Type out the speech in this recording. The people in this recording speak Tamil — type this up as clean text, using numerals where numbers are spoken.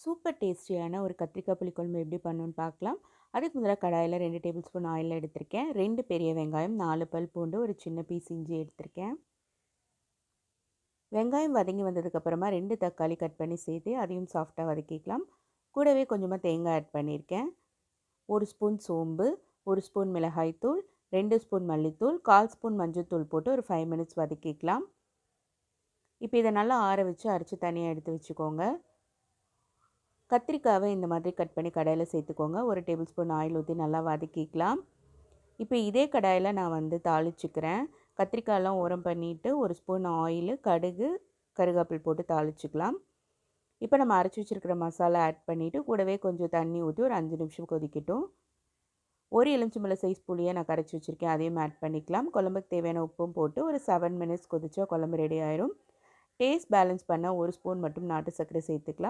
சூப்பர் டேஸ்டியான ஒரு கத்திரிக்காய் புளிக்குழம்பு எப்படி பண்ணணும்னு பார்க்கலாம். அதுக்கு முதல்ல கடாயில் 2 டேபிள் ஸ்பூன் ஆயில் எடுத்திருக்கேன். 2 பெரிய வெங்காயம், 4 பல் பூண்டு, ஒரு சின்ன பீஸ் இஞ்சி எடுத்திருக்கேன். வெங்காயம் வதங்கி வந்ததுக்கப்புறமா 2 தக்காளி கட் பண்ணி சேர்த்து அதையும் சாஃப்டாக வதக்கிக்கலாம். கூடவே கொஞ்சமாக தேங்காய் ஆட் பண்ணியிருக்கேன். 1 ஸ்பூன் சோம்பு, 1 ஸ்பூன் மிளகாய்த்தூள், 2 ஸ்பூன் மல்லித்தூள், 1/4 ஸ்பூன் மஞ்சள்தூள் போட்டு ஒரு 5 மினிட்ஸ் வதக்கிக்கலாம். இப்போ இதை நல்லா ஆற வச்சு அரைச்சி தனியாக எடுத்து வச்சுக்கோங்க. கத்திரிக்காவை இந்த மாதிரி கட் பண்ணி கடாயில் சேர்த்துக்கோங்க. 1 டேபிள் ஸ்பூன் ஆயில் ஊற்றி நல்லா வதக்கிக்கலாம். இப்போ இதே கடாயில் நான் தாளிச்சுக்கிறேன். கத்திரிக்காயெல்லாம் ஓரம் பண்ணிவிட்டு 1 ஸ்பூன் ஆயில், கடுகு, கருவேப்பிலை போட்டு தாளிச்சுக்கலாம். இப்போ நம்ம அரைச்சி வச்சுருக்கிற மசாலா ஆட் பண்ணிவிட்டு கூடவே கொஞ்சம் தண்ணி ஊற்றி ஒரு 5 நிமிஷம் கொதிக்கட்டும். ஒரு எலுமிச்சம்பழம் சைஸ் புளியை நான் கரைச்சி வச்சுருக்கேன், அதையும் ஆட் பண்ணிக்கலாம். குழம்புக்கு தேவையான உப்பும் போட்டு ஒரு 7 மினிட்ஸ் கொதிச்சா குழம்பு ரெடி ஆயிரும். டேஸ்ட் பேலன்ஸ் பண்ண 1 ஸ்பூன் மட்டும் நாட்டு சர்க்கரை சேர்த்துக்கலாம்.